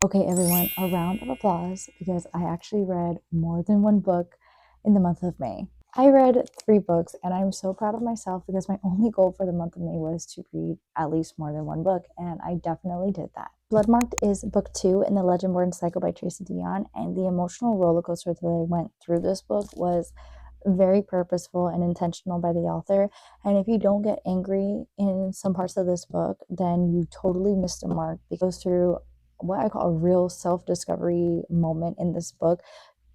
Okay, everyone, a round of applause because I actually read more than one book in the month of May. I read 3 books and I'm so proud of myself because my only goal for the month of May was to read at least more than one book, and I definitely did that. Bloodmarked is book 2 in the Legendborn cycle by Tracy Deonn, and the emotional roller coaster that I went through this book was very purposeful and intentional by the author. And if you don't get angry in some parts of this book, then you totally missed a mark. It goes through what I call a real self-discovery moment in this book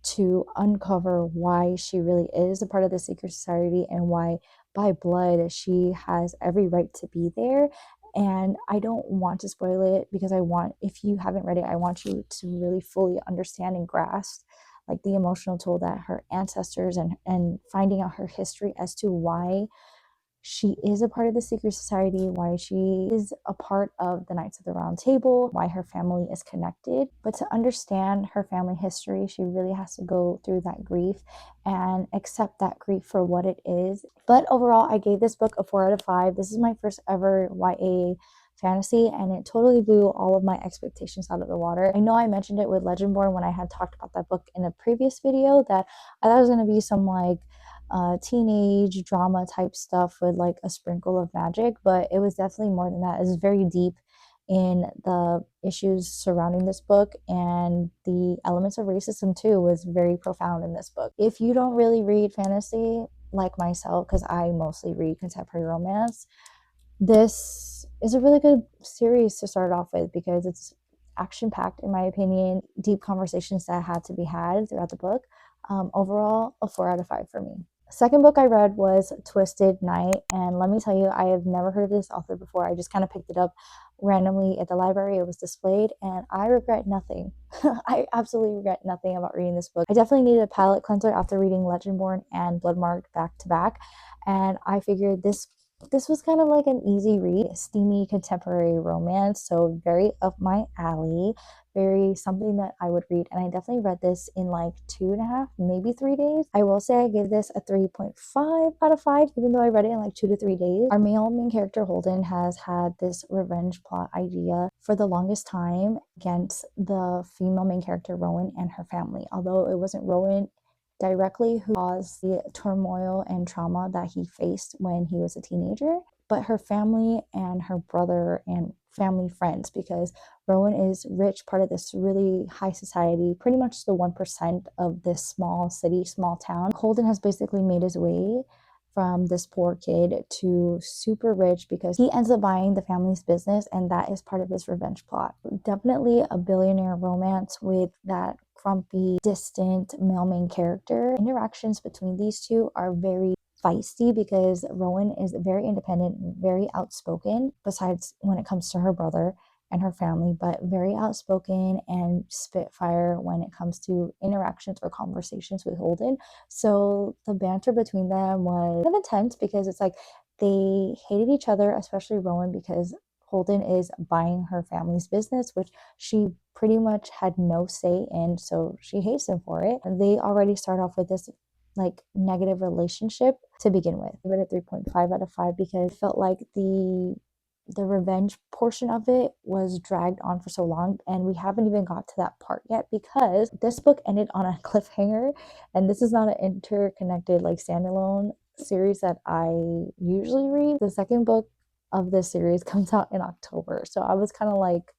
to uncover why she really is a part of the secret society and why by blood she has every right to be there. And I don't want to spoil it because if you haven't read it, I want you to really fully understand and grasp like the emotional toll that her ancestors and finding out her history as to why she is a part of the secret society, why she is a part of the Knights of the Round Table, why her family is connected. But to understand her family history, she really has to go through that grief and accept that grief for what it is. But overall, I gave this book a 4 out of 5. This is my first ever YA fantasy, and it totally blew all of my expectations out of the water. I know I mentioned it with Legendborn when I had talked about that book in a previous video, that I thought it was going to be some teenage drama type stuff with like a sprinkle of magic, but it was definitely more than that. It's very deep in the issues surrounding this book, and the elements of racism too was very profound in this book. If you don't really read fantasy like myself, because I mostly read contemporary romance, this is a really good series to start off with because it's action packed, in my opinion, deep conversations that had to be had throughout the book. Overall, a 4 out of 5 for me. Second book I read was Twisted Night, and let me tell you, I have never heard of this author before. I just kind of picked it up randomly at the library. It was displayed, and I regret nothing. I absolutely regret nothing about reading this book. I definitely needed a palate cleanser after reading Legendborn and Bloodmarked back to back, and I figured this was kind of like an easy read, steamy contemporary romance, so very up my alley, very something that I would read. And I definitely read this in like 2.5, maybe 3 days. I will say I gave this a 3.5 out of 5, even though I read it in like 2 to 3 days. Our male main character, Holden, has had this revenge plot idea for the longest time against the female main character, Rowan, and her family. Although it wasn't Rowan directly who caused the turmoil and trauma that he faced when he was a teenager, but her family and her brother and family friends, because Rowan is rich, part of this really high society, pretty much the 1% of this small city, small town. Holden has basically made his way from this poor kid to super rich because he ends up buying the family's business, and that is part of his revenge plot. Definitely a billionaire romance with that grumpy, distant male main character. Interactions between these two are very feisty because Rowan is very independent, very outspoken, besides when it comes to her brother and her family, but very outspoken and spitfire when it comes to interactions or conversations with Holden. So the banter between them was kind of intense because it's like they hated each other, especially Rowan, because Holden is buying her family's business, which she pretty much had no say in, so she hates him for it. They already start off with this like negative relationship to begin with. I give it a 3.5 out of 5 because it felt like the revenge portion of it was dragged on for so long, and we haven't even got to that part yet because this book ended on a cliffhanger, and this is not an interconnected like standalone series that I usually read. The second book of this series comes out in October, so I was kind of like,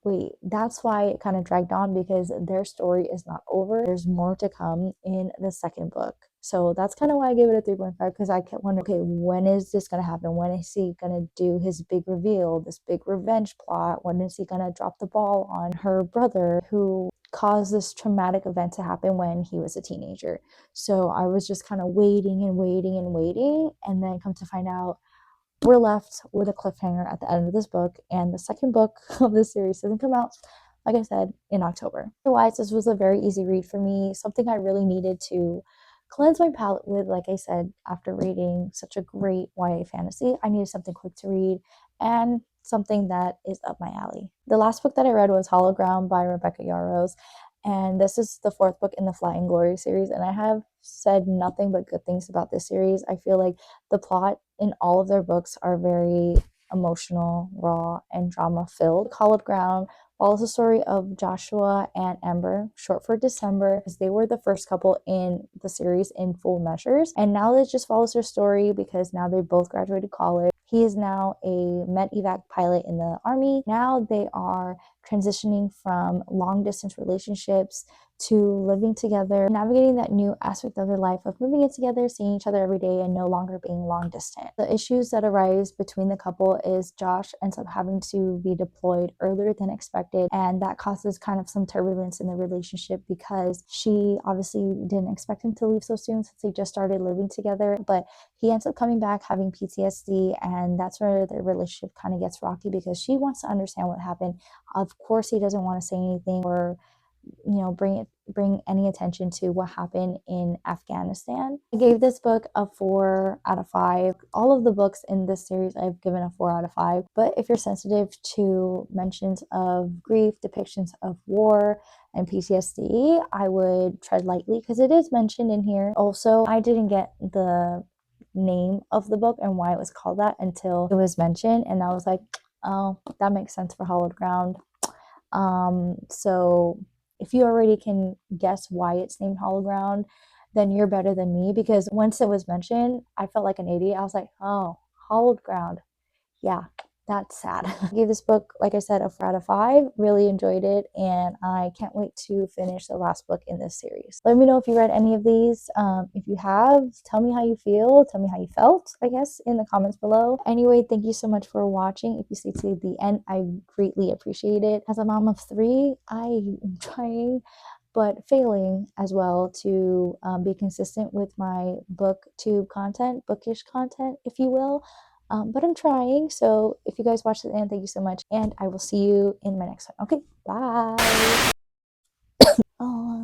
wait, that's why it kind of dragged on, because their story is not over. There's more to come in the second book. So that's kind of why I gave it a 3.5, because I kept wondering, okay, when is this going to happen? When is he going to do his big reveal, this big revenge plot? When is he going to drop the ball on her brother who caused this traumatic event to happen when he was a teenager? So I was just kind of waiting and waiting and waiting, and then come to find out we're left with a cliffhanger at the end of this book, and the second book of this series doesn't come out, like I said, in October. Otherwise, this was a very easy read for me, something I really needed to cleanse my palate with. Like I said, after reading such a great YA fantasy, I needed something quick to read and something that is up my alley. The last book that I read was Hologram by Rebecca Yarros, and this is the 4th book in the Flying Glory series, and I have said nothing but good things about this series. I feel like the plot in all of their books are very emotional, raw, and drama filled. Hallowed Ground Follows the story of Joshua and Ember, short for December, because they were the first couple in the series in full measures. And now it just follows their story because now they both graduated college. He is now a med evac pilot in the army. Now they are transitioning from long distance relationships to living together, navigating that new aspect of their life of living it together, seeing each other every day, and no longer being long distance. The issues that arise between the couple is Josh ends up having to be deployed earlier than expected, and that causes kind of some turbulence in the relationship because she obviously didn't expect him to leave so soon since they just started living together, but he ends up coming back having PTSD, and that's where the relationship kind of gets rocky because she wants to understand what happened. Of course, he doesn't want to say anything or bring any attention to what happened in Afghanistan. I gave this book a 4 out of 5. All of the books in this series I've given a 4 out of 5. But if you're sensitive to mentions of grief, depictions of war, and PTSD, I would tread lightly because it is mentioned in here. Also, I didn't get the name of the book and why it was called that until it was mentioned, and I was like, oh, that makes sense for Hallowed Ground. So if you already can guess why it's named Hollow Ground, then you're better than me because once it was mentioned, I felt like an idiot. I was like, oh, Hollowed Ground. Yeah, that's sad. I gave this book, like I said, a 4 out of 5. Really enjoyed it, and I can't wait to finish the last book in this series. Let me know if you read any of these. If you have, tell me how you feel. Tell me how you felt, I guess, in the comments below. Anyway, thank you so much for watching. If you stayed to the end, I greatly appreciate it. As a mom of 3, I am trying but failing as well to be consistent with my booktube content, bookish content, if you will. But I'm trying. So if you guys watched the end, thank you so much. And I will see you in my next one. Okay, bye. Oh.